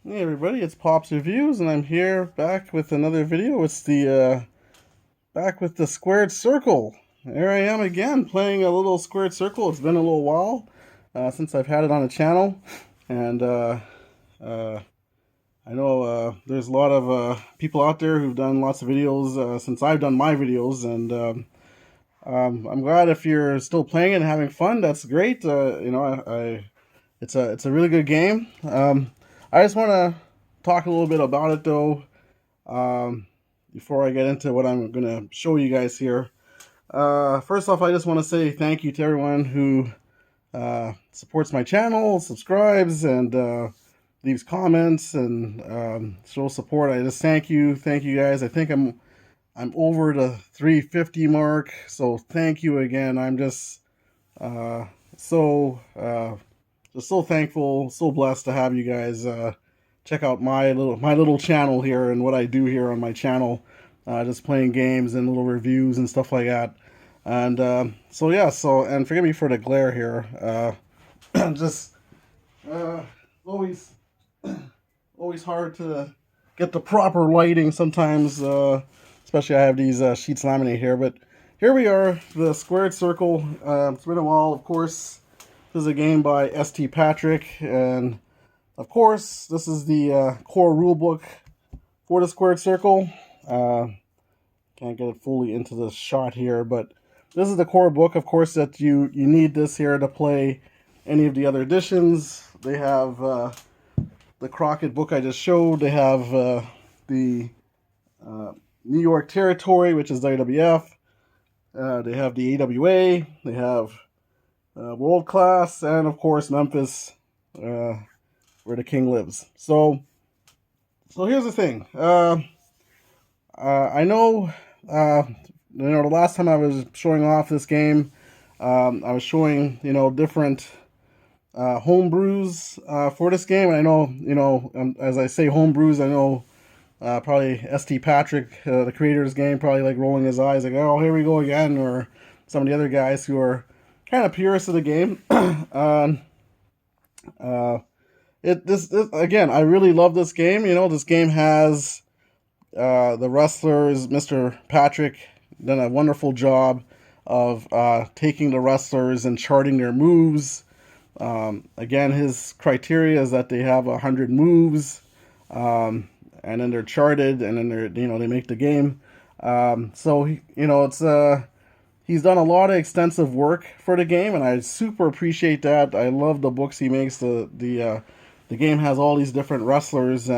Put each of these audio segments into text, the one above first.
Hey everybody, it's Pops Reviews, and I'm here back with another video. It's the back with the squared circle. There I am again, playing a little squared circle. It's been a little while since I've had it on the channel, and uh, I know there's a lot of people out there who've done lots of videos since I've done my videos, and I'm glad if you're still playing it and having fun. That's great. It's a really good game. I just want to talk a little bit about it though, um, before I get into what I'm gonna show you guys here. First off, I just want to say thank you to everyone who supports my channel, subscribes, and leaves comments and shows support. I just thank you guys. I think I'm over the 350 mark, so thank you again. I'm uh, so just so thankful, so blessed to have you guys check out my little channel here and what I do here on my channel, just playing games and little reviews and stuff like that. And so yeah, and forgive me for the glare here. Just uh, always always hard to get the proper lighting sometimes, especially I have these sheets laminate here. But here we are, the squared circle. It's been a while, of course. This is a game by St. Patrick, and of course, this is the core rulebook for the squared circle. Uh, can't get it fully into the shot here, but this is the core book. Of course, that you need this here to play any of the other editions. They have the Crockett book I just showed. They have the uh, New York Territory, which is the IWF. They have the AWA. They have World Class, and of course Memphis, where the king lives. So here's the thing. I know, the last time I was showing off this game, I was showing different homebrews for this game. And I know as I say homebrews, I know probably St. Patrick, the creator of this game, probably like rolling his eyes, like, oh, here we go again, or some of the other guys who are kind of purists of the game. um, uh, this again, I really love this game. This game has the wrestlers. Mr. Patrick done a wonderful job of taking the wrestlers and charting their moves. Again, his criteria is that they have 100 moves, and then they're charted, and then they make the game. It's he's done a lot of extensive work for the game, and I super appreciate that. I love the books he makes. The game has all these different wrestlers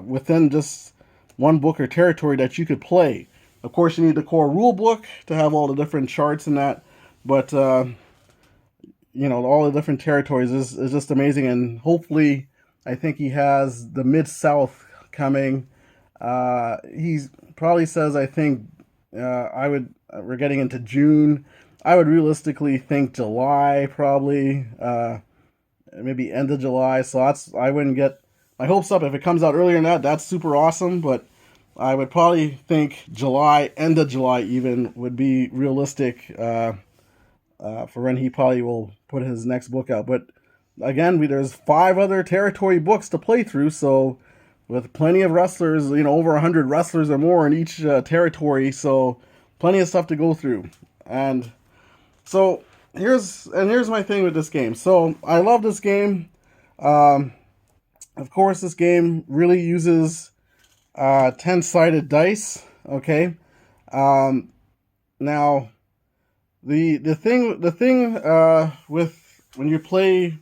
within just one book or territory that you could play. Of course, you need the core rule book to have all the different charts and that, but all the different territories is just amazing. And hopefully, I think he has the Mid South coming. He's probably says, I think I would. We're getting into June. I would realistically think July, probably, maybe end of July. So I wouldn't get my hopes up if it comes out earlier than that. That's super awesome, but I would probably think July, end of July, even would be realistic for when he probably will put his next book out. But again, there's 5 other territory books to play through, so with plenty of wrestlers, over 100 wrestlers or more in each territory, so plenty of stuff to go through. And so here's my thing with this game. So I love this game. Of course, this game really uses 10-sided dice. Okay. Now the thing with when you play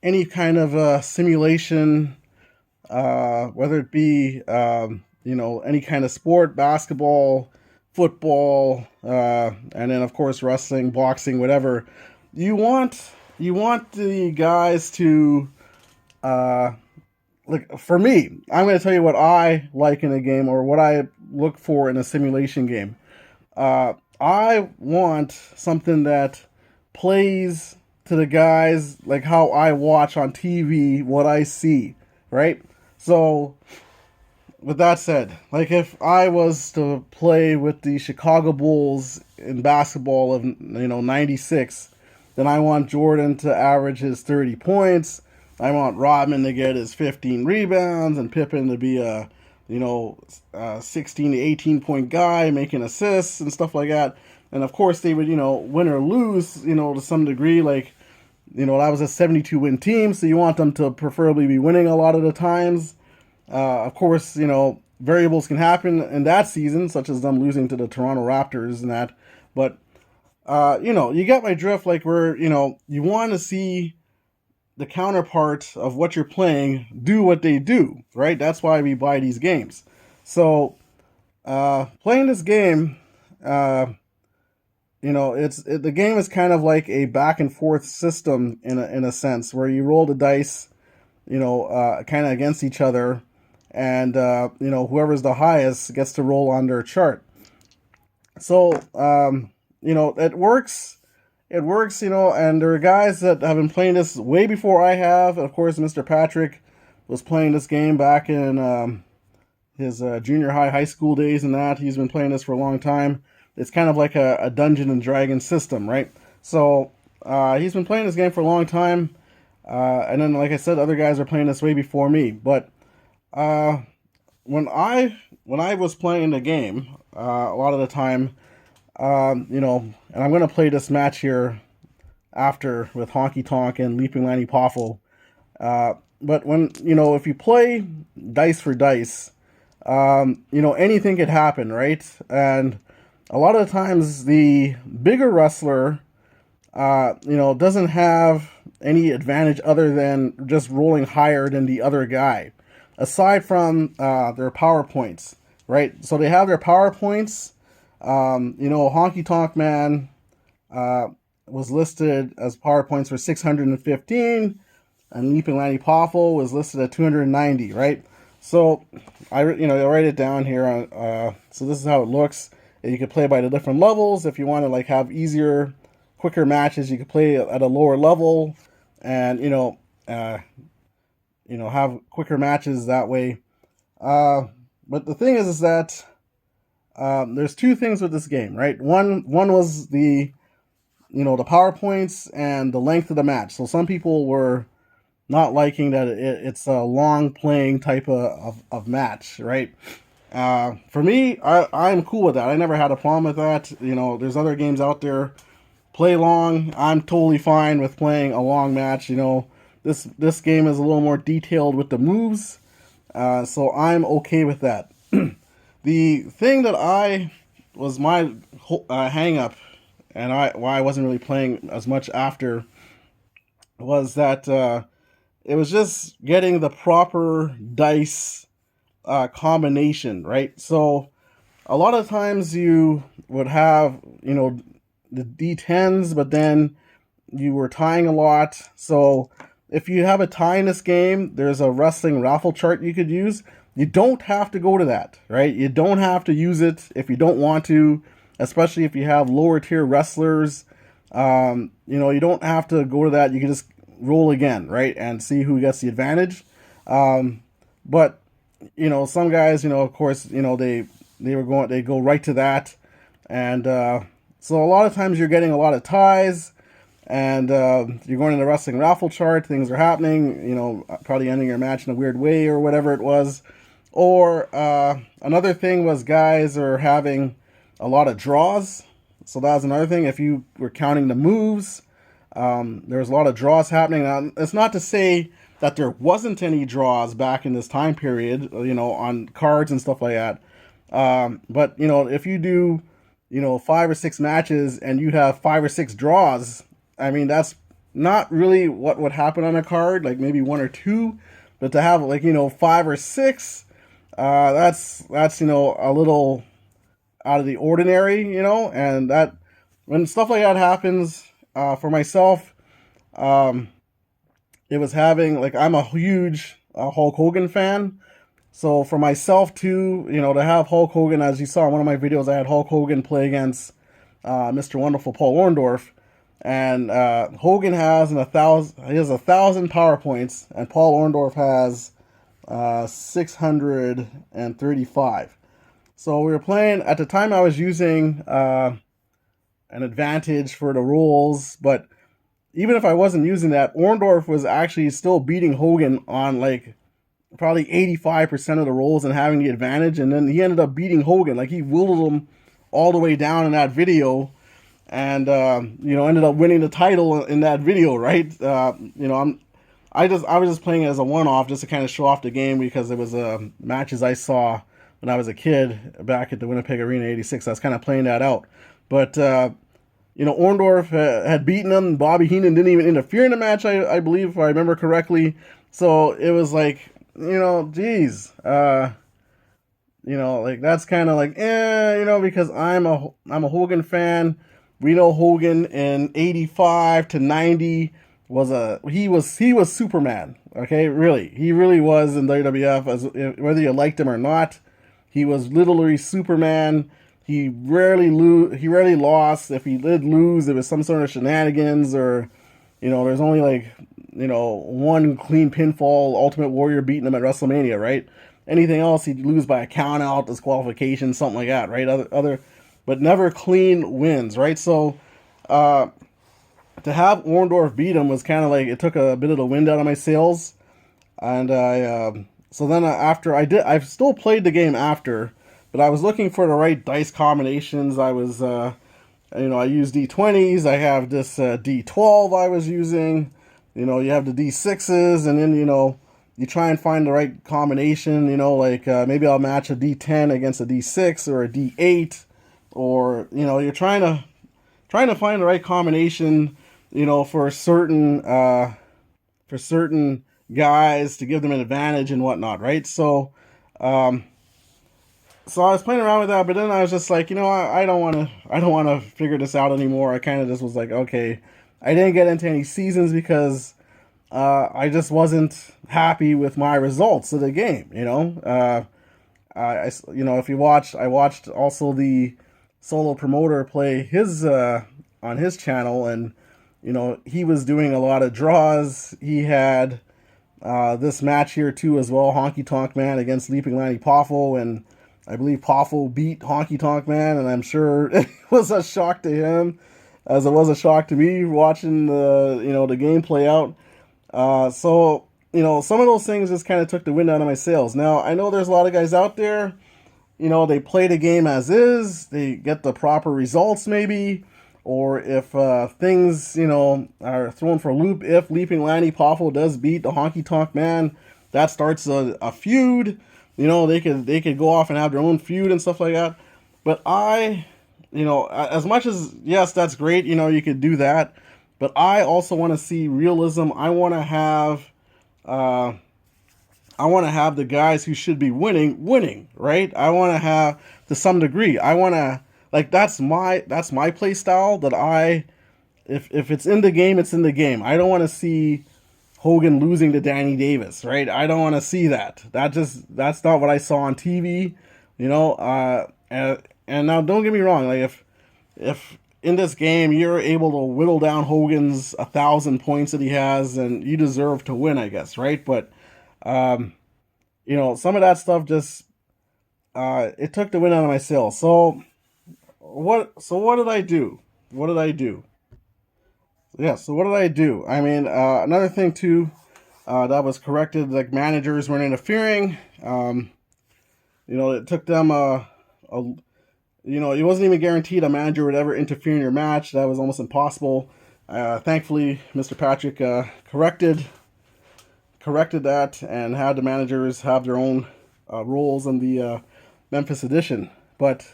any kind of simulation, whether it be any kind of sport, basketball, football, and then of course wrestling, boxing, whatever. You want the guys to like, for me, I'm going to tell you what I like in a game, or what I look for in a simulation game. I want something that plays to the guys like how I watch on TV what I see, right? So with that said, like if I was to play with the Chicago Bulls in basketball of '96, then I want Jordan to average his 30 points. I want Rodman to get his 15 rebounds and Pippen to be a, 16 to 18 point guy making assists and stuff like that. And of course, they would, win or lose, to some degree. Like, that was a 72 win team, so you want them to preferably be winning a lot of the times. Of course, variables can happen in that season, such as them losing to the Toronto Raptors and that. But, you get my drift, like where, you want to see the counterpart of what you're playing do what they do, right? That's why we buy these games. So, playing this game, the game is kind of like a back and forth system in a sense where you roll the dice, kind of against each other, and whoever's the highest gets to roll on their chart. So it works. It works, and there are guys that have been playing this way before I have. Of course, Mr. Patrick was playing this game back in his junior high school days and that. He's been playing this for a long time. It's kind of like a Dungeon and Dragon system, right? So he's been playing this game for a long time. And then, like I said, other guys are playing this way before me. But when I was playing the game, a lot of the time, and I'm going to play this match here after with Honky Tonk and Leaping Lanny Poffo. But when, if you play dice for dice, anything could happen, right? And a lot of the times the bigger wrestler, doesn't have any advantage other than just rolling higher than the other guy, aside from their power points, right? So they have their power points. Honky Tonk Man was listed as power points for 615, and Leaping Lanny Poffo was listed at 290, right? So I write it down here. So this is how it looks. And you can play by the different levels. If you want to like have easier, quicker matches, you can play at a lower level, and have quicker matches that way. But the thing is that there's two things with this game, right? One was the the PowerPoints and the length of the match. So some people were not liking that it's a long playing type of match, right? For me, I'm cool with that. I never had a problem with that. There's other games out there. Play long. I'm totally fine with playing a long match. This game is a little more detailed with the moves, so I'm okay with that. The thing that was my hang up, and why I wasn't really playing as much after, was that it was just getting the proper dice combination, right? So a lot of times you would have, the D10s, but then you were tying a lot. So if you have a tie in this game, there's a wrestling raffle chart you could use. You don't have to go to that, right? You don't have to use it if you don't want to, especially if you have lower tier wrestlers. You don't have to go to that. You can just roll again, right? And see who gets the advantage. But some guys, of course, they go right to that. And so a lot of times you're getting a lot of ties, and you're going in the wrestling raffle chart, things are happening, probably ending your match in a weird way or whatever it was. Or another thing was guys are having a lot of draws. So that was another thing. If you were counting the moves, there was a lot of draws happening. Now, it's not to say that there wasn't any draws back in this time period, on cards and stuff like that. But, if you do, 5 or 6 matches and you have 5 or 6 draws, I mean, that's not really what would happen on a card, like maybe 1 or 2. But to have 5 or 6, that's a little out of the ordinary, and that when stuff like that happens, for myself, it was having I'm a huge Hulk Hogan fan, so for myself too, to have Hulk Hogan, as you saw in one of my videos, I had Hulk Hogan play against Mr. Wonderful Paul Orndorff, and Hogan has 1,000 PowerPoints, and Paul Orndorff has 635. So we were playing, at the time I was using an advantage for the rules, but even if I wasn't using that, Orndorff was actually still beating Hogan on like probably 85% of the rolls and having the advantage. And then he ended up beating Hogan. Like he whittled him all the way down in that video, and ended up winning the title in that video, right? I was just playing it as a one-off just to kind of show off the game because it was matches I saw when I was a kid back at the Winnipeg Arena '86. I was kind of playing that out, but Orndorff had beaten him. Bobby Heenan didn't even interfere in the match, I believe, if I remember correctly. So it was like, geez, like that's kind of like, because I'm a Hogan fan. We know Hogan in '85 to '90 he was Superman. Okay, really, he really was in WWF. Whether you liked him or not, he was literally Superman. He rarely lost. If he did lose, it was some sort of shenanigans, or there's only like one clean pinfall Ultimate Warrior beating him at WrestleMania, right? Anything else, he'd lose by a count out, disqualification, something like that, right? But never clean wins, right? So to have Orndorff beat him was kind of like, it took a bit of the wind out of my sails. And so then after I've still played the game after, but I was looking for the right dice combinations. I was, I used D20s. I have this D12 I was using. You have the D6s, and then, you try and find the right combination, like maybe I'll match a D10 against a D6 or a D8, or, you're trying to find the right combination, for certain guys to give them an advantage and whatnot, right? So I was playing around with that, but then I was just like, I don't want to figure this out anymore. I kind of just was like, okay, I didn't get into any seasons because I just wasn't happy with my results of the game. If you watched, I watched also the solo promoter play his on his channel, and he was doing a lot of draws. He had this match here too as well, Honky Tonk Man against Leaping Lanny Poffo, and I believe Poffo beat Honky Tonk Man, and I'm sure it was a shock to him, as it was a shock to me watching the game play out. So some of those things just kind of took the wind out of my sails. Now I know there's a lot of guys out there, they play the game as is, they get the proper results maybe, or if things are thrown for a loop, if Leaping Lanny Poffo does beat the Honky Tonk Man, that starts a feud. They could go off and have their own feud and stuff like that. But as much as, yes, that's great, you could do that, but I also want to see realism. I want to have the guys who should be winning, right? I want to have, to some degree, I want to, like, that's my play style, that if it's in the game, it's in the game. I don't want to see Hogan losing to Danny Davis, right? I don't want to see that. That's not what I saw on TV, and now don't get me wrong, like if in this game you're able to whittle down Hogan's 1,000 points that he has, and you deserve to win, I guess, right? But some of that stuff just it took the wind out of my sails. So what did I do? Yeah, so what did I do? I mean, another thing too that was corrected, like managers weren't interfering. It took them it wasn't even guaranteed a manager would ever interfere in your match. That was almost impossible. Thankfully, Mr. Patrick corrected that and had the managers have their own roles in the Memphis edition. But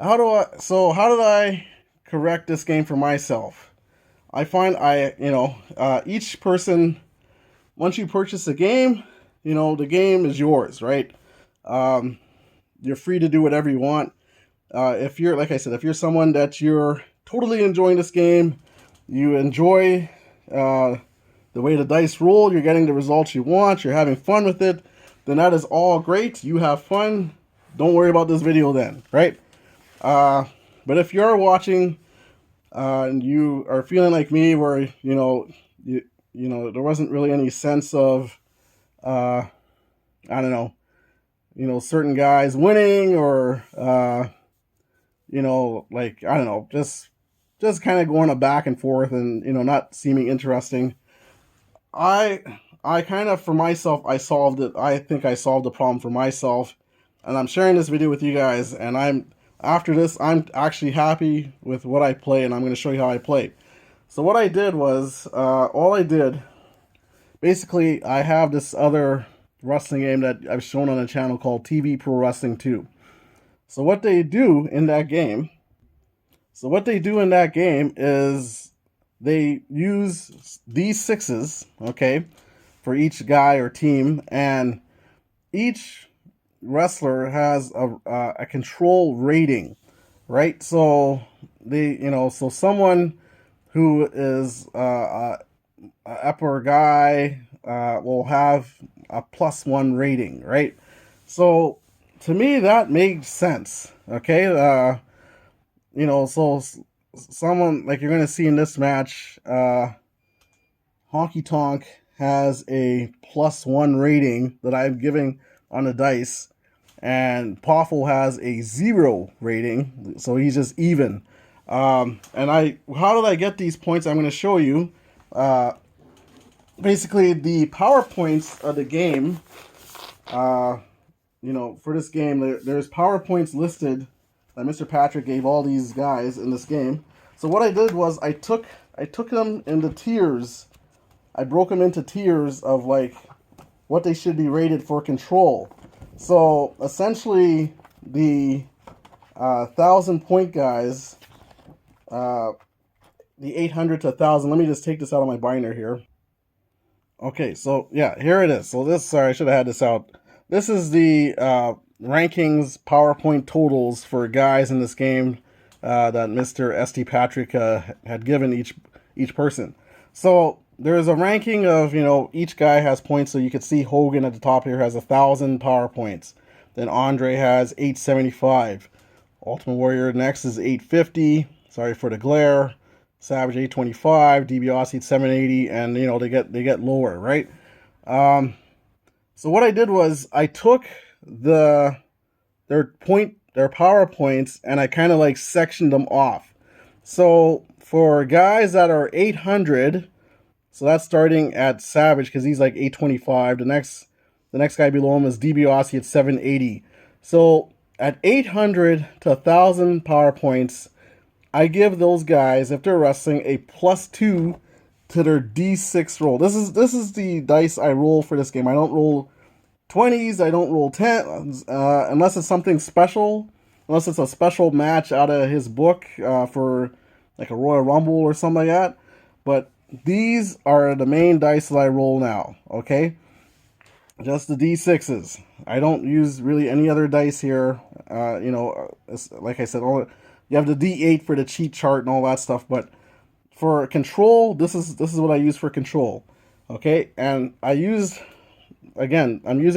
how did I correct this game for myself? I find each person, once you purchase a game, the game is yours, right? You're free to do whatever you want. If you're, like I said, if you're someone that you're totally enjoying this game, you enjoy the way the dice roll, you're getting the results you want, you're having fun with it, then that is all great. You have fun. Don't worry about this video then, right? But if you're watching and you are feeling like me, where there wasn't really any sense of I don't know, certain guys winning, or like, I don't know, just just kind of going a back and forth and, not seeming interesting. I kind of, for myself, I solved it. I think I solved the problem for myself, and I'm sharing this video with you guys. And after this, I'm actually happy with what I play, and I'm going to show you how I play. So what I did was, basically, I have this other wrestling game that I've shown on the channel called TV Pro Wrestling 2. So what they do in that game is they use these sixes, okay, for each guy or team, and each wrestler has a control rating, right? So so someone who is a upper guy will have a +1 rating, right? So to me that makes sense, okay? So someone like you're gonna see in this match, Honky Tonk has a +1 rating that I'm giving on the dice, and Poffle has a 0 rating, so he's just even. How did I get these points? I'm going to show you. Basically, the PowerPoints of the game, for this game, there's PowerPoints listed that Mr. Patrick gave all these guys in this game. So what I did was I took them into tiers. I broke them into tiers of like what they should be rated for control. So essentially, the 1,000-point guys, the 800 to 1,000. Let me just take this out of my binder here. Okay, so yeah, here it is. So sorry, I should have had this out. This is the rankings PowerPoint totals for guys in this game that Mr. St. Patrick had given each person. So there's a ranking of, each guy has points. So you can see Hogan at the top here has 1,000 PowerPoints. Then Andre has 875. Ultimate Warrior next is 850. Sorry for the glare. Savage 825. DiBiase 780, and they get lower, right? So what I did was I took their PowerPoints and I kind of like sectioned them off. So for guys that are 800. So that's starting at Savage because he's like 825. The next guy below him is DiBiase at 780. So at 800 to 1,000 PowerPoints, I give those guys, if they're wrestling, a +2 to their D6 roll. This is the dice I roll for this game. I don't roll 20s. I don't roll 10s unless it's something special. Unless it's a special match out of his book for like a Royal Rumble or something like that. But these are the main dice that I roll now, okay? Just the D6s. I don't use really any other dice here. Like I said, you have the D8 for the cheat chart and all that stuff, but for control, this is what I use for control, okay? And I'm using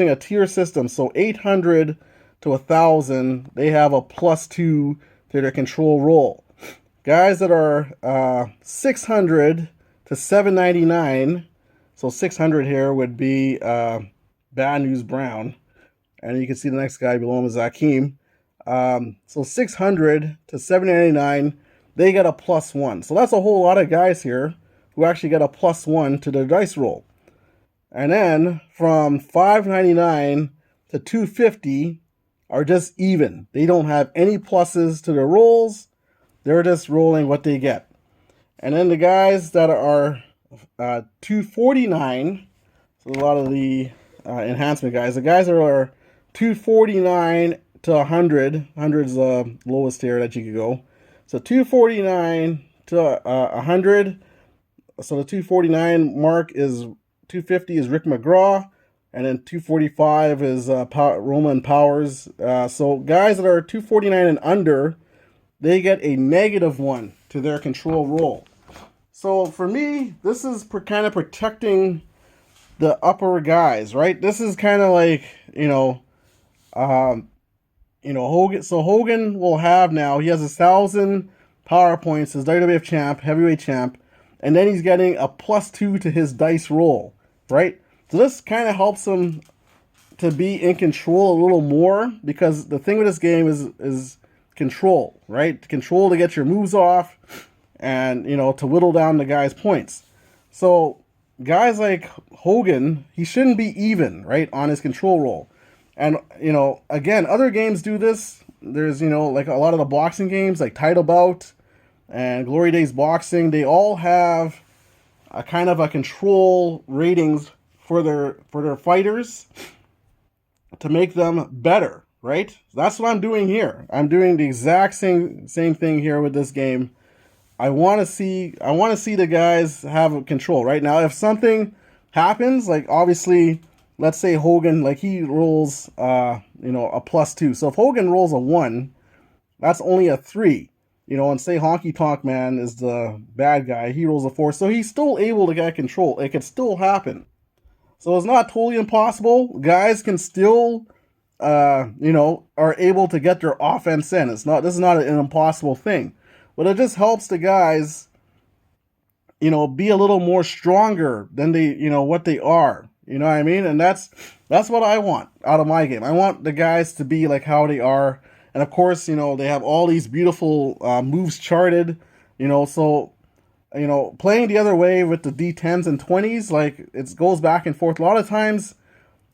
a tier system, so 800 to 1,000, they have a +2 to their control roll. Guys that are 600 to 799, so 600 here would be Bad News Brown, and you can see the next guy below him is Akeem. So 600 to 799, they get a +1. So that's a whole lot of guys here who actually get a +1 to their dice roll. And then from 599 to 250 are just even. They don't have any pluses to their rolls. They're just rolling what they get. And then the guys that are 249, so a lot of the enhancement guys, the guys that are 249 to 100, 100's the lowest tier that you could go. So 249 to 100, so the 249 mark is 250 is Rick McGraw, and then 245 is Roman Powers. So guys that are 249 and under, they get a -1 to their control roll. So for me, this is kind of protecting the upper guys, right? This is kind of like, Hogan. So Hogan will have now, he has 1,000 PowerPoints as WWF champ, heavyweight champ, and then he's getting a +2 to his dice roll, right? So this kind of helps him to be in control a little more, because the thing with this game is control, right? Control to get your moves off, and, you know, to whittle down the guy's points. So guys like Hogan, he shouldn't be even, right, on his control roll. And, you know, again, other games do this. There's, you know, like a lot of the boxing games, like Title Bout and Glory Days Boxing, they all have a kind of a control ratings for their fighters to make them better, right? That's what I'm doing here. I'm doing the exact same thing here with this game. I want to see the guys have control right now. If something happens, like obviously, let's say Hogan, like he rolls, you know, a +2. So if Hogan rolls a 1, that's only a 3. You know, and say Honky Tonk Man is the bad guy, he rolls a 4, so he's still able to get control. It could still happen. So it's not totally impossible. Guys can still, you know, are able to get their offense in. This is not an impossible thing, but it just helps the guys, you know, be a little more stronger than they, you know, what they are. You know what I mean? And that's what I want out of my game. I want the guys to be like how they are. And of course, you know, they have all these beautiful moves charted, you know, so, you know, playing the other way with the D10s and 20s, like it goes back and forth. A lot of times,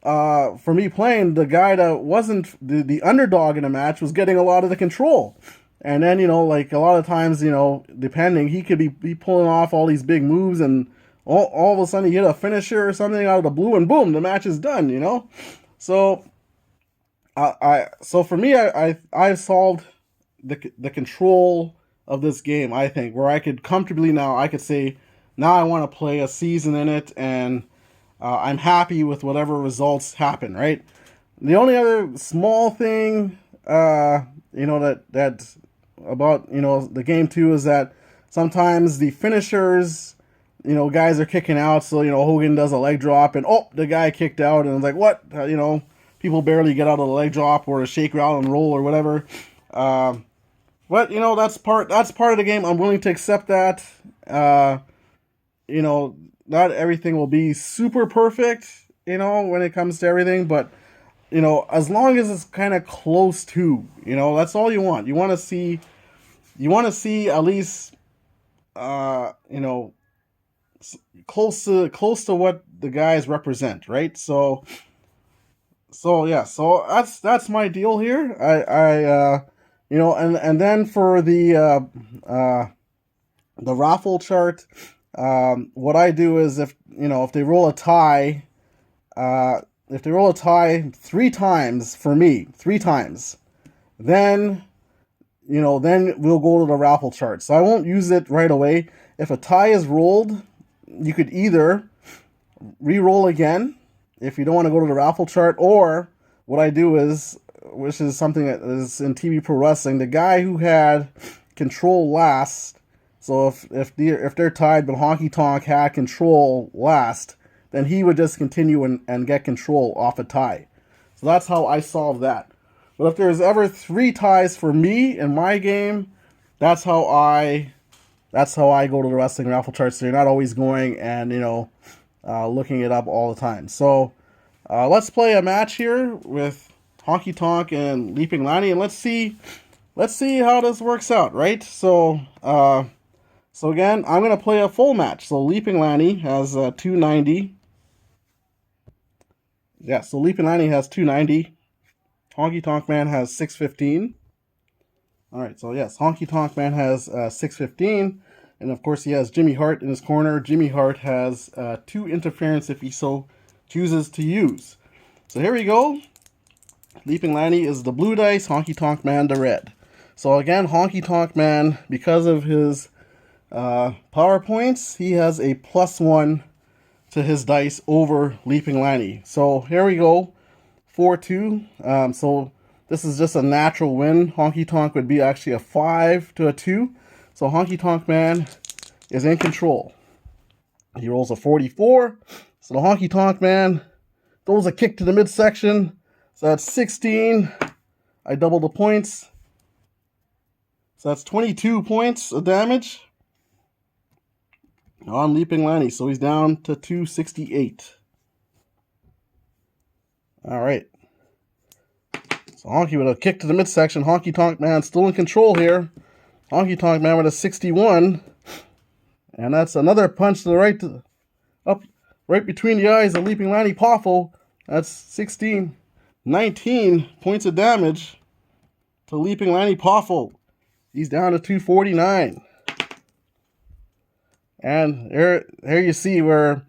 for me playing, the guy that wasn't the underdog in a match was getting a lot of the control. And then, you know, like a lot of times, you know, depending, he could be pulling off all these big moves, and all of a sudden he hit a finisher or something out of the blue, and boom, the match is done, you know? So so for me, I've solved the control of this game, I think, where I could comfortably now, I could say, now I want to play a season in it, and I'm happy with whatever results happen, right? The only other small thing, you know, that about, you know, the game too, is that sometimes the finishers, you know, guys are kicking out, so, you know, Hogan does a leg drop, and oh, the guy kicked out, and it's like, what? You know, people barely get out of the leg drop or a shake, rattle, and roll or whatever. But, you know, that's part of the game. I'm willing to accept that. You know, not everything will be super perfect, you know, when it comes to everything, but, you know, as long as it's kind of close to, you know, that's all you want. You want to see at least, you know, close to what the guys represent, right? So yeah, so that's my deal here. I you know, and then for the raffle chart, what I do is, if you know, if they roll a tie, if they roll a tie 3 times for me, 3 times, then, you know, then we'll go to the raffle chart. So I won't use it right away. If a tie is rolled, you could either re-roll again if you don't want to go to the raffle chart, or what I do is, which is something that is in TV Pro Wrestling, the guy who had control last, so if they're tied but Honky Tonk had control last, then he would just continue and get control off a tie. So that's how I solve that. But if there's ever 3 ties for me in my game, that's how I go to the wrestling raffle chart. So you're not always going and, you know, looking it up all the time. So let's play a match here with Honky Tonk and Leaping Lanny, and let's see how this works out, right? So so again, I'm gonna play a full match. So Leaping Lanny has 290. Yeah, so Leaping Lanny has 290. Honky Tonk Man has 615. All right, so yes, Honky Tonk Man has 615. And of course, he has Jimmy Hart in his corner. Jimmy Hart has 2 interference if he so chooses to use. So here we go. Leaping Lanny is the blue dice, Honky Tonk Man the red. So again, Honky Tonk Man, because of his power points, he has a +1 to his dice over Leaping Lanny. So here we go, 4-2. So this is just a natural win. Honky Tonk would be actually a 5 to a 2. So Honky Tonk Man is in control. He rolls a 44. So the Honky Tonk Man throws a kick to the midsection. So that's 16. I double the points. So that's 22 points of damage on Leaping Lanny. So he's down to 268. All right. So Honky with a kick to the midsection. Honky Tonk Man still in control here. Honky Tonk Man with a 61. And that's another punch to the right, up right between the eyes of Leaping Lanny Poffo. That's 16, 19 points of damage to Leaping Lanny Poffo. He's down to 249. And here you see where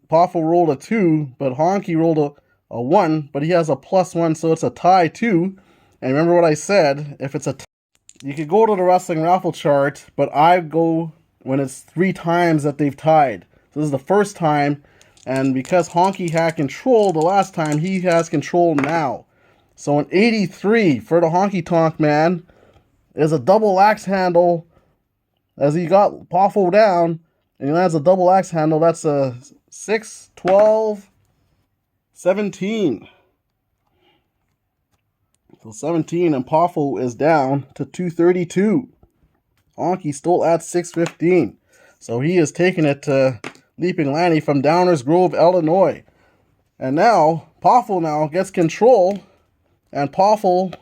Poffo rolled a 2, but Honky rolled a 1, but he has a +1, so it's a tie 2. And remember what I said, if it's a tie, you could go to the wrestling raffle chart, but I go when it's 3 times that they've tied. So this is the first time, and because Honky had control the last time, he has control now. So an 83 for the Honky Tonk Man is a double axe handle as he got Poffo down, and he lands a double axe handle. That's a 6, 12, 17. So 17, and Poffo is down to 232. Honky still at 615. So he is taking it to Leaping Lanny from Downers Grove, Illinois. And now, Poffo now gets control. And Poffo,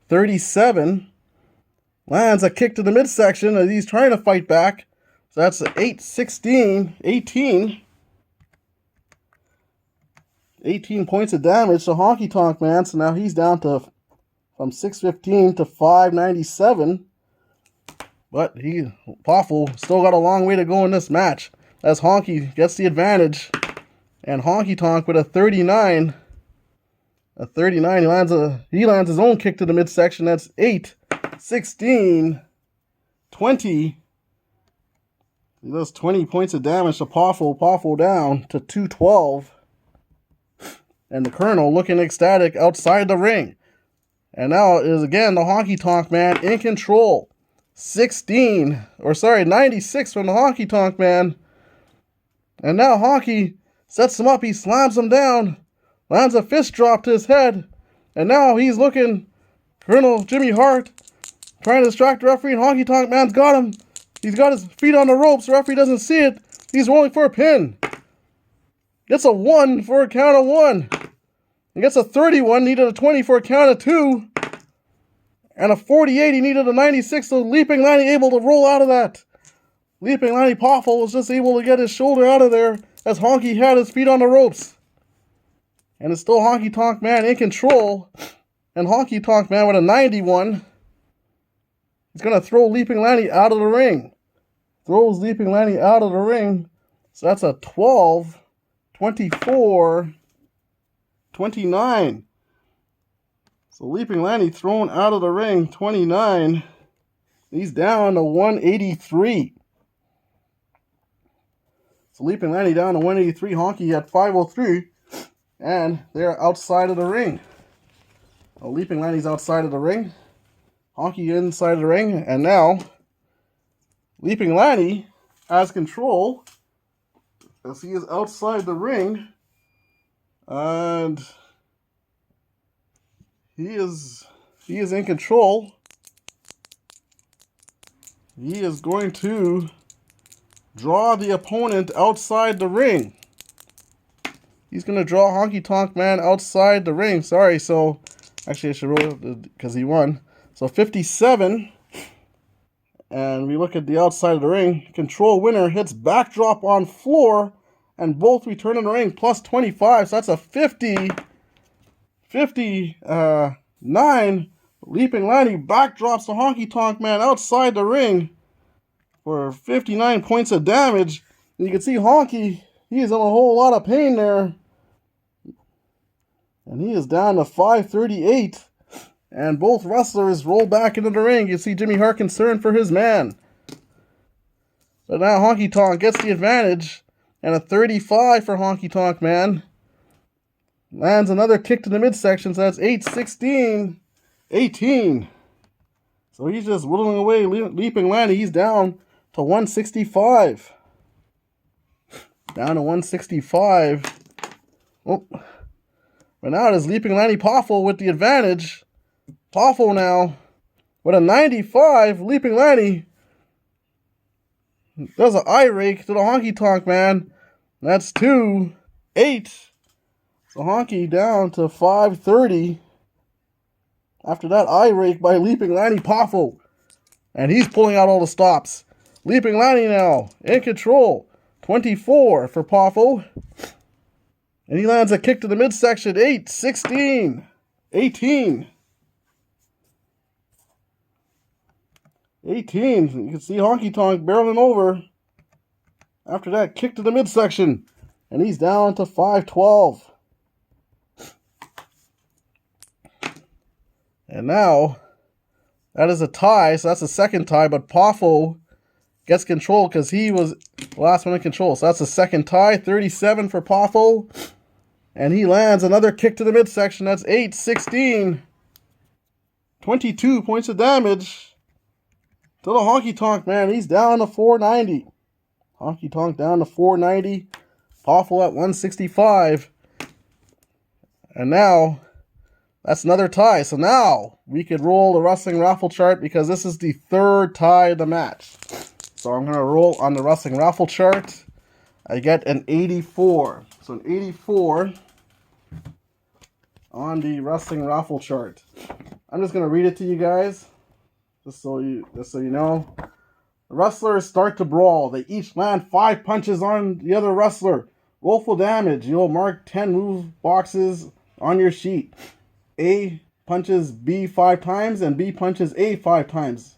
37, lands a kick to the midsection as he's trying to fight back. So that's 8, 16, 18. 18 points of damage to Honky Tonk Man. So now he's down to from 615 to 597. But Poffo still got a long way to go in this match as Honky gets the advantage. And Honky Tonk with a 39. A 39, he lands his own kick to the midsection. That's 8, 16, 20. He does 20 points of damage to Poffo. Poffo down to 212. And the Colonel looking ecstatic outside the ring. And now is again the Honky Tonk Man in control. 96 from the Honky Tonk Man. And now Honky sets him up. He slams him down. Lands a fist drop to his head. And now he's looking. Colonel Jimmy Hart trying to distract the referee. And Honky Tonk Man's got him. He's got his feet on the ropes. The referee doesn't see it. He's rolling for a pin. Gets a 1 for a count of 1. He gets a 31. Needed a 20 for a count of 2. And a 48. He needed a 96. So Leaping Lanny able to roll out of that. Leaping Lanny Poffo was just able to get his shoulder out of there as Honky had his feet on the ropes. And it's still Honky Tonk Man in control. And Honky Tonk Man with a 91. He's going to throw Leaping Lanny out of the ring. Throws Leaping Lanny out of the ring. So that's a 12, 24, 29. So Leaping Lanny thrown out of the ring, 29. He's down to 183. So Leaping Lanny down to 183. Honky at 503. And they're outside of the ring. Well, Leaping Lanny's outside of the ring. Honky inside of the ring. And now, Leaping Lanny has control as he is outside the ring. And he is in control. He is going to draw the opponent outside the ring. He's going to draw Honky Tonk Man outside the ring. Sorry, so actually I should roll it because he won. So 57. And we look at the outside of the ring. Control winner hits backdrop on floor. And both return in the ring plus 25. So that's a 59. Leaping Lanny backdrops the Honky Tonk Man outside the ring for 59 points of damage. And you can see Honky, he is in a whole lot of pain there. And he is down to 538. And both wrestlers roll back into the ring. You see Jimmy Hart concerned for his man. But now Honky Tonk gets the advantage. And a 35 for Honky Tonk Man. Lands another kick to the midsection. So that's 8, 16, 18. So he's just whittling away Leaping Lanny. He's down to 165. Down to 165. Oh. But now it is Leaping Lanny Poffo with the advantage. Poffo now with a 95. Leaping Lanny does an eye rake to the Honky Tonk Man. That's 2, 8. So Honky down to 530. After that eye rake by Leaping Lanny Poffo. And he's pulling out all the stops. Leaping Lanny now in control. 24 for Poffo. And he lands a kick to the midsection. 8, 16, 18. 18. You can see Honky Tonk barreling over. After that, kick to the midsection. And he's down to 5-12. And now, that is a tie. So that's the second tie. But Poffo gets control because he was the last one in control. So that's the second tie. 37 for Poffo. And he lands another kick to the midsection. That's 8, 16. 22 points of damage to the Honky Tonk Man. He's down to 490. Honky Tonk down to 490. Poffo at 165. And now, that's another tie. So now, we could roll the wrestling raffle chart because this is the third tie of the match. So I'm going to roll on the wrestling raffle chart. I get an 84. So an 84 on the wrestling raffle chart. I'm just going to read it to you guys, just so you know. The wrestlers start to brawl. They each land 5 punches on the other wrestler. Roll for damage. You'll mark 10 move boxes on your sheet. A punches B 5 times and B punches A 5 times.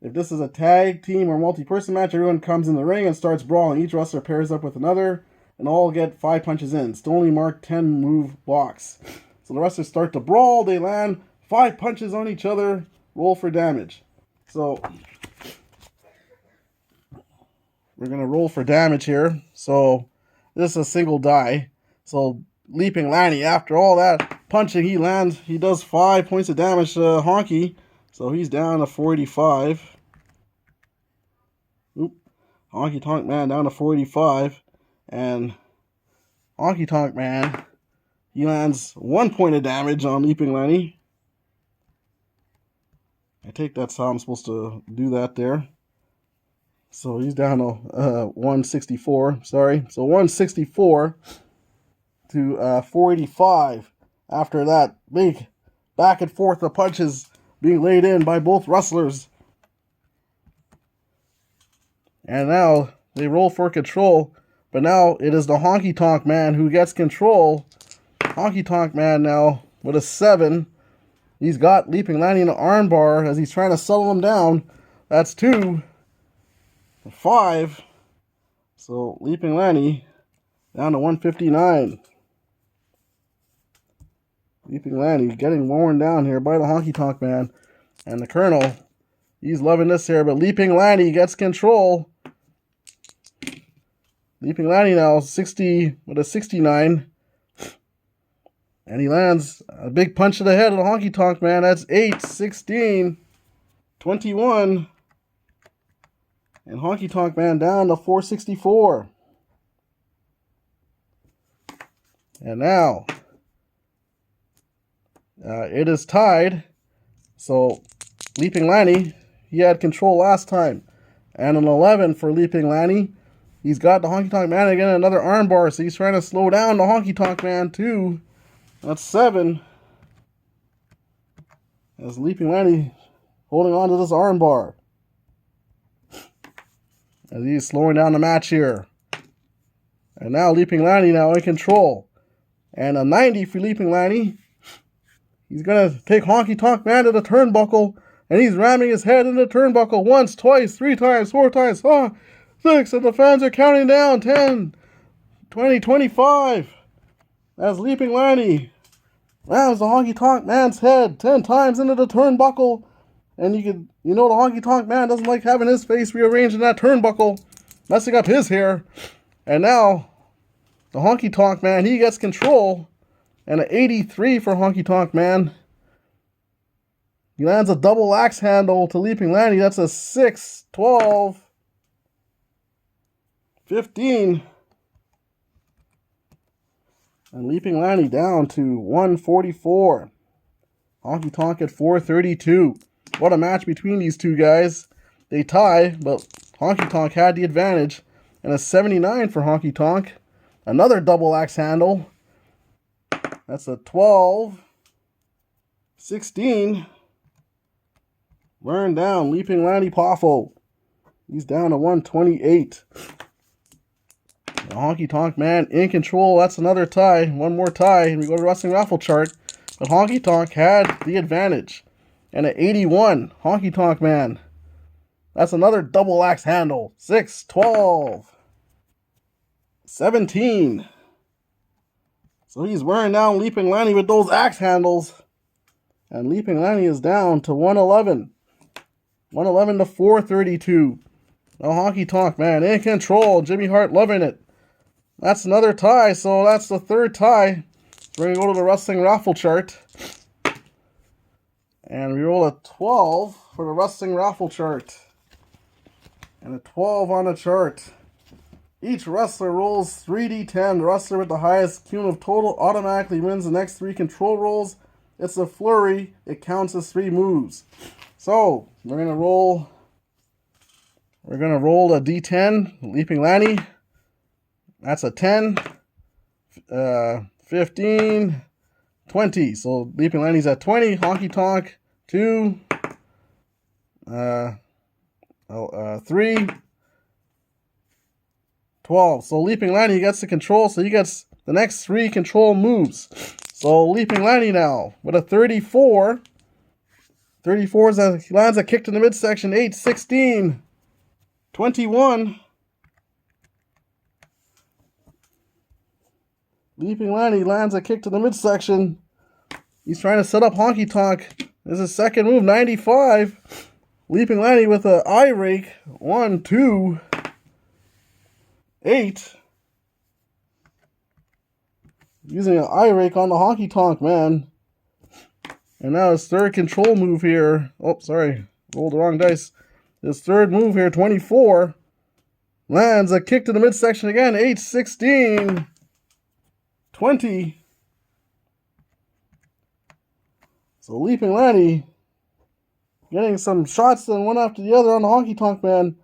If this is a tag, team, or multi-person match, everyone comes in the ring and starts brawling. Each wrestler pairs up with another, and all get 5 punches in. Still only mark 10 move box. So the wrestlers start to brawl. They land 5 punches on each other. Roll for damage. So we're going to roll for damage here. So this is a single die. So Leaping Lanny, after all that punching, he does 5 points of damage to Honky. So he's down to 485. Oop. Honky Tonk Man down to 485. And Honky Tonk Man, he lands 1 point of damage on Leaping Lanny. I take that's how I'm supposed to do that there. So he's down to 164. Sorry. So 164 to 485. After that big back and forth of punches being laid in by both wrestlers. And now they roll for control. But now it is the Honky Tonk Man who gets control. Honky Tonk Man now with a 7. He's got Leaping Lanny in an armbar as he's trying to settle him down. That's 2. 5. So Leaping Lanny down to 159. Leaping Lanny getting worn down here by the Honky Tonk Man. And the Colonel, he's loving this here, but Leaping Lanny gets control. Leaping Lanny now 60 with a 69. And he lands a big punch to the head of the Honky Tonk Man. That's 8, 16, 21. And Honky Tonk Man down to 464. And now, it is tied. So, Leaping Lanny, he had control last time. And an 11 for Leaping Lanny. He's got the Honky Tonk Man again, another armbar. So he's trying to slow down the Honky Tonk Man too. That's 7. As Leaping Lanny holding on to this armbar. As he's slowing down the match here. And now Leaping Lanny now in control. And a 90 for Leaping Lanny. He's going to take Honky Tonk Man to the turnbuckle. And he's ramming his head in the turnbuckle once, twice, 3 times, 4 times. 6. And the fans are counting down. 10, 20, 25. As Leaping Lanny rams the Honky Tonk Man's head 10 times into the turnbuckle. And the Honky Tonk Man doesn't like having his face rearranged in that turnbuckle, messing up his hair. And now, the Honky Tonk Man, he gets control. And an 83 for Honky Tonk Man. He lands a double axe handle to Leaping Lanny. That's a 6, 12, 15. And Leaping Lanny down to 144. Honky Tonk at 432. What a match between these two guys. They tie, but Honky Tonk had the advantage. And a 79 for Honky Tonk. Another double axe handle. That's a 12, 16. Wearing down Leaping Lanny Poffo. He's down to 128. The Honky Tonk Man in control. That's another tie. One more tie, and we go to Wrestling Raffle chart. But Honky Tonk had the advantage. And at 81, Honky Tonk Man. That's another double axe handle. 6, 12, 17. So he's wearing down Leaping Lanny with those axe handles. And Leaping Lanny is down to 111. 111 to 432. The Honky Tonk Man in control. Jimmy Hart loving it. That's another tie, so that's the third tie. We're going to go to the Wrestling Raffle chart. And we roll a 12 for the Wrestling Raffle chart. And a 12 on the chart. Each wrestler rolls 3d10. The wrestler with the highest cumulative total automatically wins the next 3 control rolls. It's a flurry. It counts as 3 moves. So, we're going to roll a d10. Leaping Lanny. That's a 10, 15, 20. So Leaping Lanny's at 20. Honky Tonk, 2, 3, 12. So Leaping Lanny gets the control, so he gets the next 3 control moves. So Leaping Lanny now with a 34. 34 lands a kick to the midsection. 8, 16, 21. Leaping Lanny lands a kick to the midsection. He's trying to set up Honky Tonk. This is his second move, 95. Leaping Lanny with an eye rake. 1, 2, 8. Using an eye rake on the Honky Tonk Man. And now his third control move here. Oh, sorry. Rolled the wrong dice. His third move here, 24. Lands a kick to the midsection again. 8, 16. 20. So Leaping Lanny getting some shots then one after the other on the Honky Tonk Man.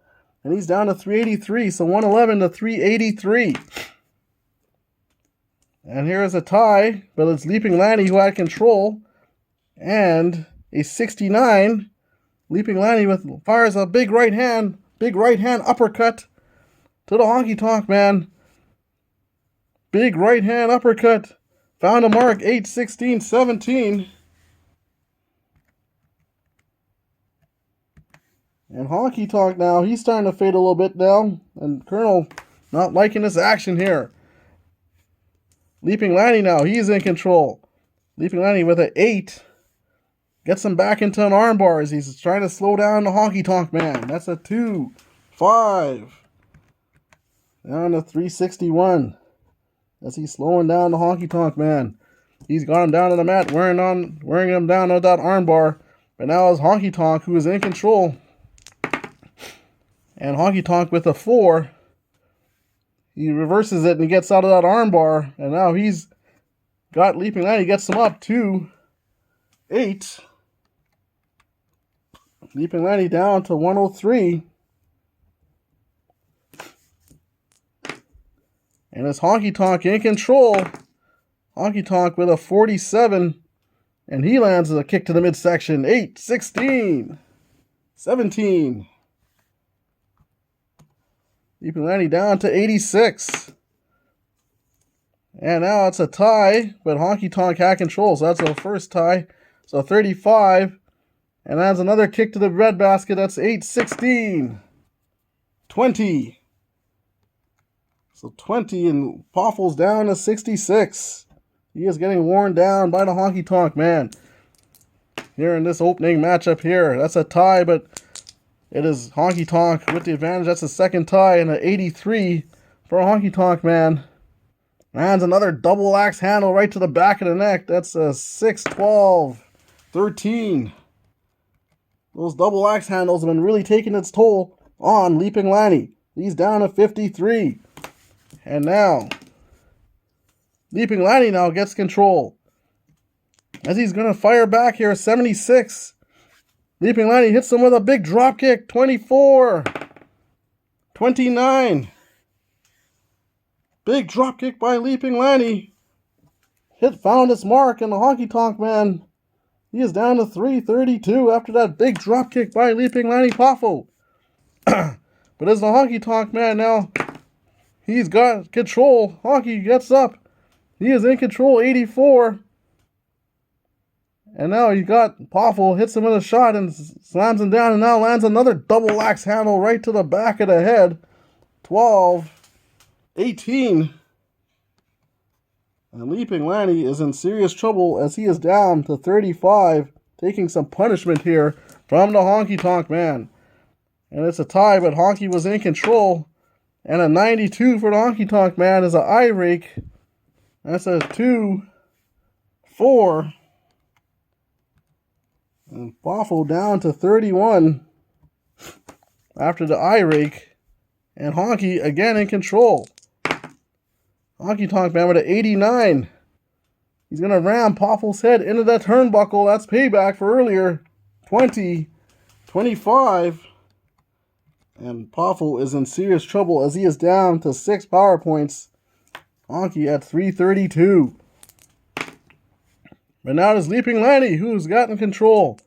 And he's down to 383. So 111 to 383. And here's a tie. But it's Leaping Lanny who had control. And a 69. Leaping Lanny fires a big right hand uppercut to the Honky Tonk Man. Big right hand uppercut. Found a mark. 8, 16, 17. And Honky Tonk now, he's starting to fade a little bit now. And Colonel not liking this action here. Leaping Lanny now, he's in control. Leaping Lanny with an 8. Gets him back into an armbar as he's trying to slow down the Honky Tonk Man. That's a 2, 5. Down to 361. As he's slowing down the Honky Tonk Man. He's got him down on the mat, wearing him down on that armbar. But now it's Honky Tonk who is in control. And Honky Tonk with a 4. He reverses it and he gets out of that armbar. And now he's got Leaping Lanny. He gets him up 2, 8. Leaping Lanny down to 103. And it's Honky Tonk in control. Honky Tonk with a 47. And he lands a kick to the midsection. 8, 16, 17. Leaping Lanny down to 86. And now it's a tie, but Honky Tonk had control. So that's the first tie. So 35. And that's another kick to the breadbasket. That's 8, 16, 20. So 20, and Poffel's down to 66. He is getting worn down by the Honky Tonk Man. Here in this opening matchup here. That's a tie, but it is Honky Tonk with the advantage. That's the second tie, and an 83 for a Honky Tonk Man. Lands another double axe handle right to the back of the neck. That's a 6, 12, 13. Those double axe handles have been really taking its toll on Leaping Lanny. He's down to 53. And now, Leaping Lanny now gets control. As he's going to fire back here, 76. Leaping Lanny hits him with a big drop kick, 24. 29. Big drop kick by Leaping Lanny. Found its mark, and the Honky Tonk Man, he is down to 332 after that big drop kick by Leaping Lanny Poffo. But as the Honky Tonk Man now, he's got control. Honky gets up. He is in control, 84. And now he got Poffel, hits him with a shot and slams him down, and now lands another double axe handle right to the back of the head. 12, 18. And Leaping Lanny is in serious trouble as he is down to 35, taking some punishment here from the Honky Tonk Man. And it's a tie, but Honky was in control. And a 92 for the Honky Tonk Man is an eye rake. That's a 2, 4. And Poffel down to 31 after the eye rake. And Honky again in control. Honky Tonk Man with an 89. He's going to ram Poffel's head into that turnbuckle. That's payback for earlier. 20, 25. And Poffel is in serious trouble as he is down to 6 power points. Honky at 332. But now it is Leaping Lanny who's gotten control.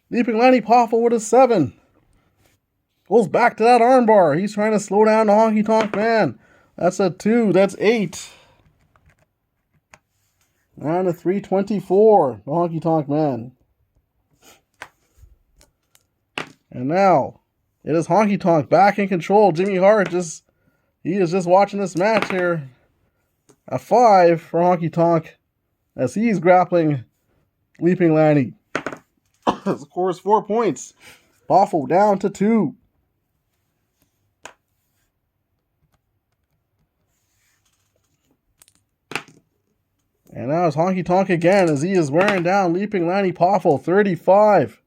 Leaping Lanny Poffel with a 7. Goes back to that armbar. He's trying to slow down the Honky Tonk Man. That's a 2. That's 8. And a 324. The Honky Tonk Man. And now it is Honky Tonk back in control. Jimmy Hart he is just watching this match here. A 5 for Honky Tonk as he's grappling Leaping Lanny. Scores 4 points. Poffel down to 2. And now it's Honky Tonk again as he is wearing down Leaping Lanny Poffel. 35.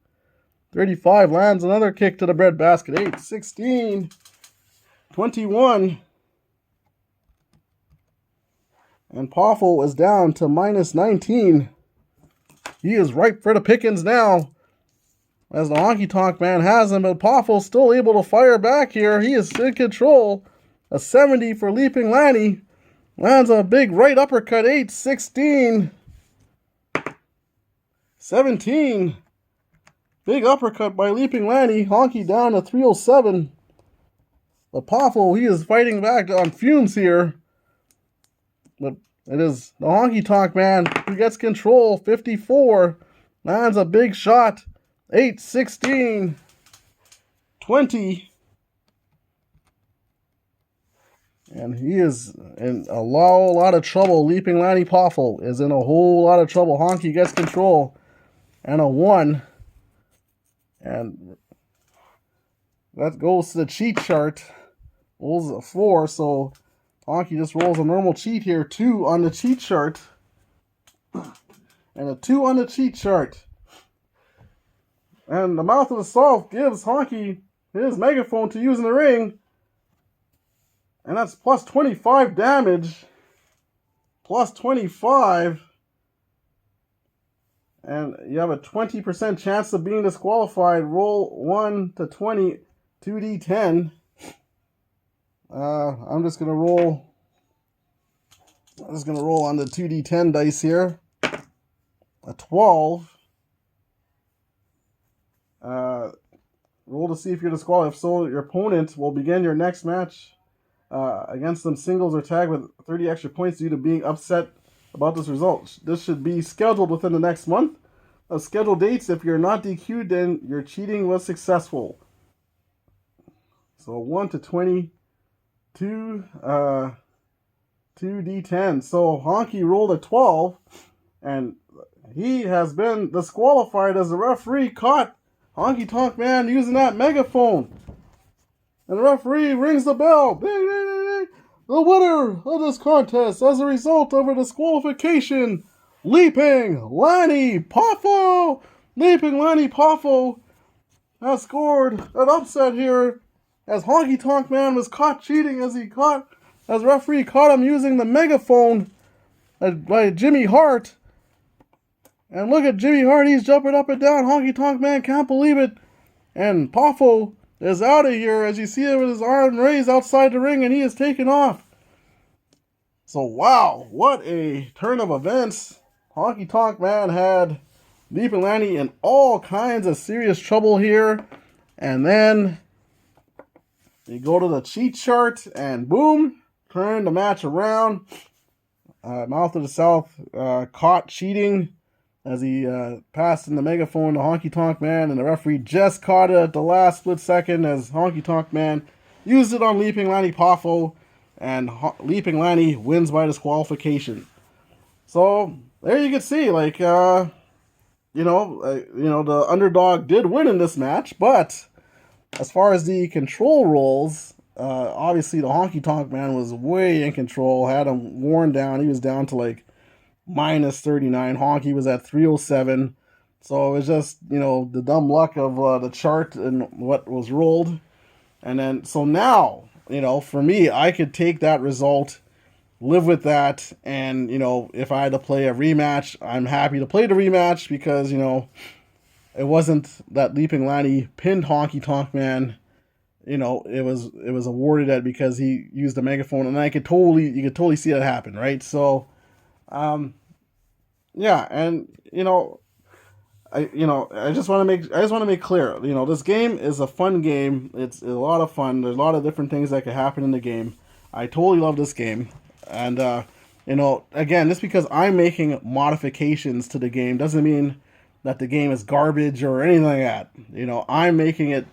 35 lands another kick to the breadbasket. 8, 16, 21. And Poffel is down to minus 19. He is ripe for the pickings now, as the Honky Tonk Man has him, but Poffel's still able to fire back here. He is in control. A 70 for Leaping Lanny. Lands a big right uppercut. 8, 16, 17. Big uppercut by Leaping Lanny. Honky down to 307. But Poffel, he is fighting back on fumes here. But it is the Honky Tonk Man who gets control. 54. Lands a big shot. 8, 16, 20. And he is in a lot of trouble. Leaping Lanny Poffel is in a whole lot of trouble. Honky gets control. And a 1. And that goes to the cheat chart. Rolls a 4, so Honky just rolls a normal cheat here. 2 on the cheat chart. And a 2 on the cheat chart. And the Mouth of the South gives Honky his megaphone to use in the ring. And that's plus 25 damage. Plus 25. And you have a 20% chance of being disqualified. Roll 1 to 20, 2d10. I'm just going to roll on the 2d10 dice here. A 12. Roll to see if you're disqualified. If so, your opponent will begin your next match against them singles or tag with 30 extra points due to being upset about this result. This should be scheduled within the next month. Scheduled dates. If you're not DQ'd, then your cheating was successful. So 1 to 20, 2d10. So Honky rolled a 12, and he has been disqualified as the referee caught Honky Tonk Man using that megaphone. And the referee rings the bell. Ding, ding, ding, ding. The winner of this contest as a result of a disqualification, Leaping Lanny Poffel. Leaping Lanny Poffel has scored an upset here as Honky Tonk Man was caught cheating as referee caught him using the megaphone by Jimmy Hart. And look at Jimmy Hart, he's jumping up and down. Honky Tonk Man can't believe it. And Poffel is out of here as you see him with his arm raised outside the ring, and he is taken off. So wow, what a turn of events. Honky Tonk Man had Leaping Lanny in all kinds of serious trouble here. And then You go to the cheat chart and boom, turn the match around. Mouth of the South caught cheating as he passed in the megaphone to Honky Tonk Man, and the referee just caught it at the last split second as Honky Tonk Man used it on Leaping Lanny Poffo, and Leaping Lanny wins by disqualification. So there you can see, like, the underdog did win in this match, but as far as the control rolls, obviously the Honky Tonk Man was way in control, had him worn down. He was down to like minus 39. Honky was at 307. So it was just, the dumb luck of the chart and what was rolled. And then, so now, for me, I could take that result, live with that. And, if I had to play a rematch, I'm happy to play the rematch because, it wasn't that Leaping Lanny pinned Honky Tonk Man. It was awarded that because he used a megaphone, and you could totally see that happen, right? So, yeah, and I just want to make clear, this game is a fun game. It's a lot of fun. There's a lot of different things that could happen in the game. I totally love this game, and again, just because I'm making modifications to the game doesn't mean that the game is garbage or anything like that. I'm making it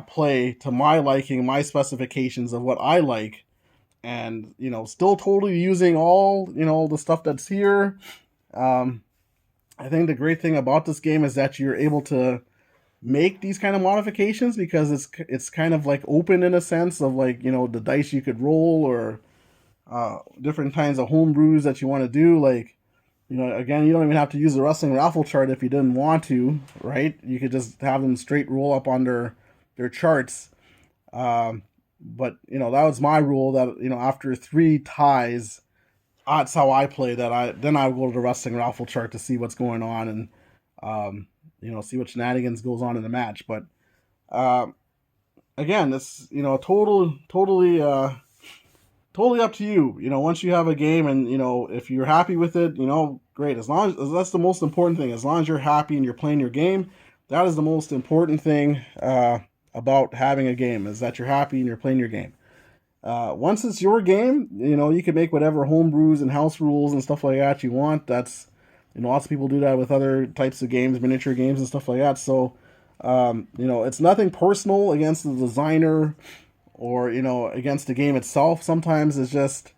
play to my liking, my specifications of what I like, and still totally using all the stuff that's here. I think the great thing about this game is that you're able to make these kind of modifications because it's kind of like open in a sense of like the dice you could roll or different kinds of homebrews that you want to do. Like again, you don't even have to use the wrestling raffle chart if you didn't want to, right? You could just have them straight roll up on their charts. But that was my rule that after 3 ties, that's how I play. That I would go to the wrestling raffle chart to see what's going on and see what shenanigans goes on in the match. But again, it's totally up to you. Once you have a game and if you're happy with it, great. As long as that's the most important thing. As long as you're happy and you're playing your game, that is the most important thing about having a game, is that you're happy and you're playing your game. Once it's your game, you can make whatever home brews and house rules and stuff like that you want. That's, lots of people do that with other types of games, miniature games and stuff like that. So, it's nothing personal against the designer or, against the game itself. Sometimes it's just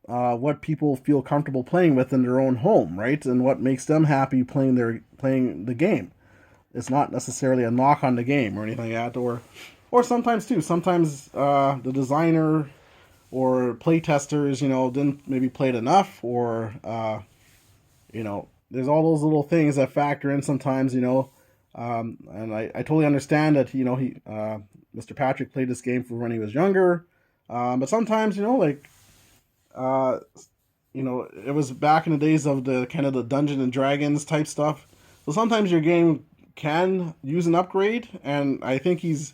what people feel comfortable playing with in their own home, right? And what makes them happy playing the game. It's not necessarily a knock on the game or anything like that, or sometimes too. Sometimes the designer or play testers, didn't maybe play it enough, or there's all those little things that factor in sometimes, and I totally understand that Mr. Patrick played this game for when he was younger, but sometimes it was back in the days of the kind of the Dungeons and Dragons type stuff. So sometimes your game can use an upgrade, and I think he's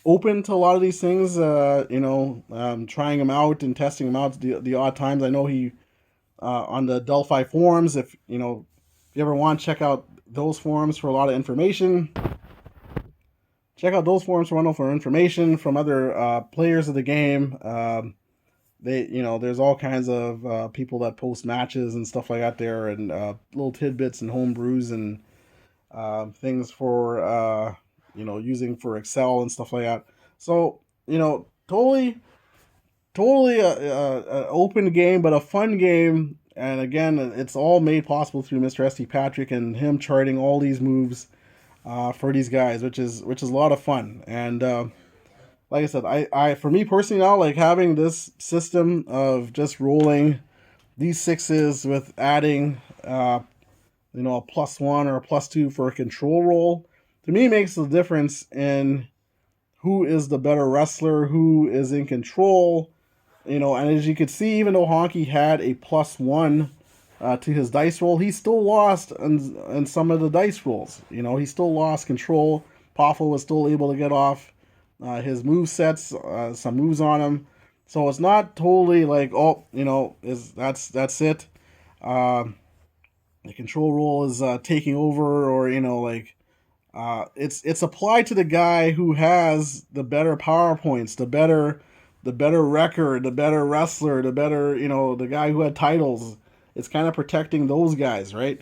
open to a lot of these things, trying them out and testing them out the odd times. I know he on the Delphi forums, if you ever want, check out those forums for a lot of information. Check out those forums for information from other players of the game. There's all kinds of people that post matches and stuff like that there, and little tidbits and home brews and things for using for Excel and stuff like that. So totally a open game, but a fun game. And again, it's all made possible through Mr. S.T. Patrick and him charting all these moves for these guys, which is a lot of fun. And like I said, I for me personally now, like having this system of just rolling these 6s with adding a +1 or a +2 for a control roll, to me makes the difference in who is the better wrestler, who is in control. And as you could see, even though Honky had a +1 to his dice roll, he still lost in some of the dice rolls. He still lost control. Poffo was still able to get off his move sets, some moves on him. So it's not totally like, that's it. The control roll is taking over, or It's applied to the guy who has the better PowerPoints, the better record, the better wrestler, the better, the guy who had titles. It's kind of protecting those guys, right?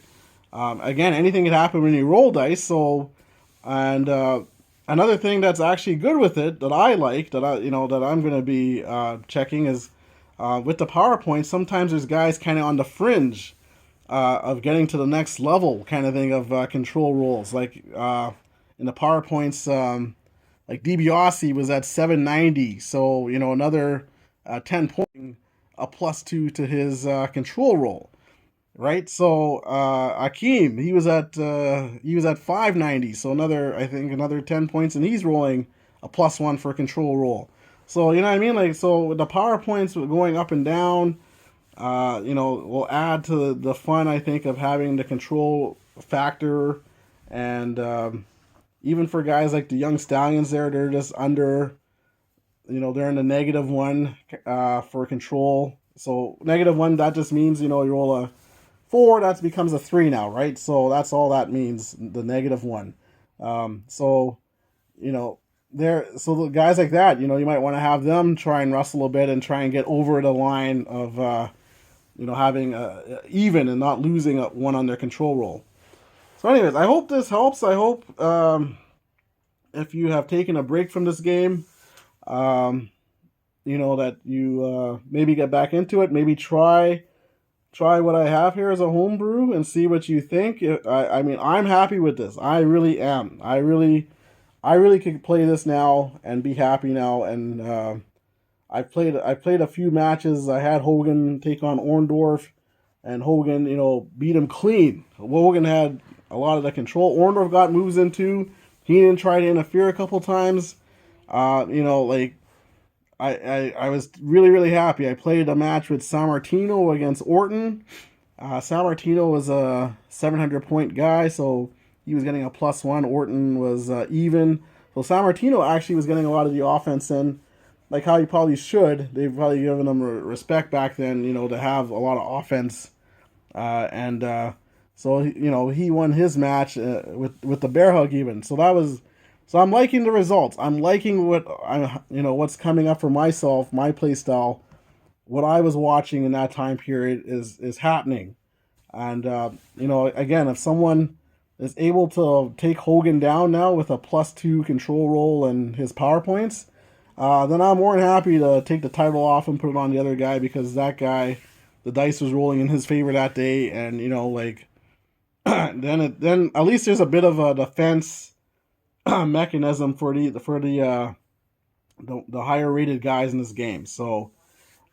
Again, anything can happen when you roll dice. So, and another thing that's actually good with it that I like, that I'm going to be checking is with the PowerPoint. Sometimes there's guys kind of on the fringe of getting to the next level, kind of thing of control roles. Like in the PowerPoints, like DiBiase was at 790, so another 10 point, a +2 to his control roll, right? So Akeem, he was at 590, so I think another 10 points, and he's rolling a +1 for a control roll. So you know what I mean? Like, so the PowerPoints going up and down, will add to the fun, I think, of having the control factor. And even for guys like the young stallions there, they're just under, they're in the -1 for control. So -1, that just means, you roll a 4, that becomes a 3 now, right? So that's all that means, the -1. So, you know, so the guys like that, you might want to have them try and wrestle a bit and try and get over the line of, having even and not losing one on their control roll. So, anyways, I hope this helps. I hope if you have taken a break from this game, um, that you maybe get back into it. Maybe try what I have here as a homebrew and see what you think. I mean, I'm happy with this. I really am. I really could play this now and be happy now. And I played a few matches. I had Hogan take on Orndorff, and Hogan, beat him clean. Hogan had a lot of the control. Orndorff got moves into. He didn't try to interfere a couple times. Like I was really, really happy. I played a match with Sammartino against Orton. Sammartino was a 700 point guy, so he was getting a +1. Orton was even. So Sammartino actually was getting a lot of the offense in, like how he probably should. They've probably given him respect back then, to have a lot of offense. And so he won his match with the bear hug even. So I'm liking the results. I'm liking what's coming up for myself, my play style. What I was watching in that time period is happening. And again, if someone is able to take Hogan down now with a +2 control roll and his PowerPoints, then I'm more than happy to take the title off and put it on the other guy, because that guy, the dice was rolling in his favor that day, and then at least there's a bit of a defense mechanism for the higher rated guys in this game. So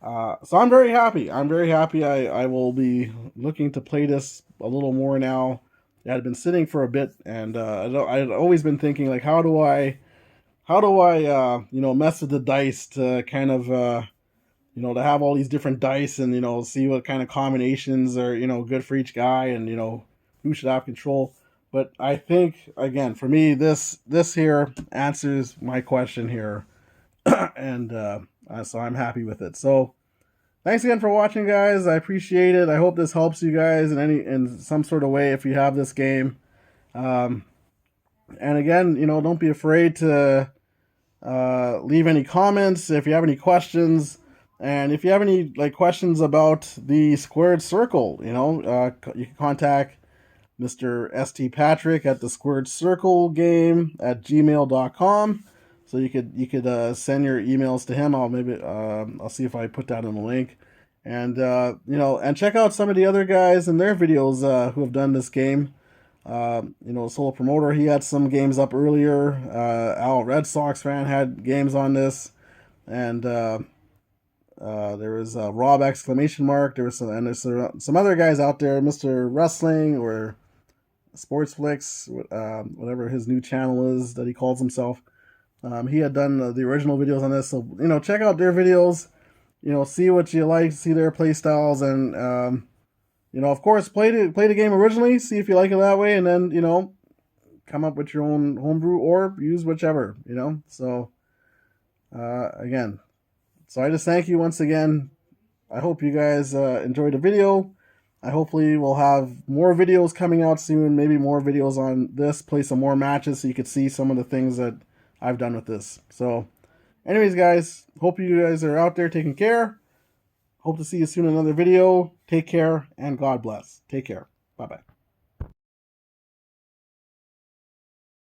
I'm very happy. I'm very happy. I will be looking to play this a little more now. It had been sitting for a bit, and I'd always been thinking, like, how do I mess with the dice to kind of to have all these different dice, and see what kind of combinations are good for each guy, and who should have control. But I think, again, for me, this here answers my question here, and so I'm happy with it. So thanks again for watching, guys. I appreciate it. I hope this helps you guys in some sort of way if you have this game. And again, don't be afraid to leave any comments if you have any questions. And if you have any questions about the squared circle, you can contact Mr. St. Patrick at the squared circle game at gmail.com. So you could send your emails to him. I'll see if I put that in the link. And and check out some of the other guys and their videos who have done this game. Solo Promoter, he had some games up earlier. Al Red Sox fan had games on this, and there was Rob exclamation mark. There's some other guys out there, Mr. Wrestling or Sports Flicks, whatever his new channel is that he calls himself. He had done the original videos on this, so check out their videos. See what you like, see their play styles, and of course, play the game originally, see if you like it that way, and then come up with your own homebrew or use whichever. So again, so I just thank you once again. I hope you guys enjoyed the video. I hopefully will have more videos coming out soon. Maybe more videos on this. Play some more matches so you could see some of the things that I've done with this. So, anyways, guys, hope you guys are out there taking care. Hope to see you soon in another video. Take care and God bless. Take care. Bye bye.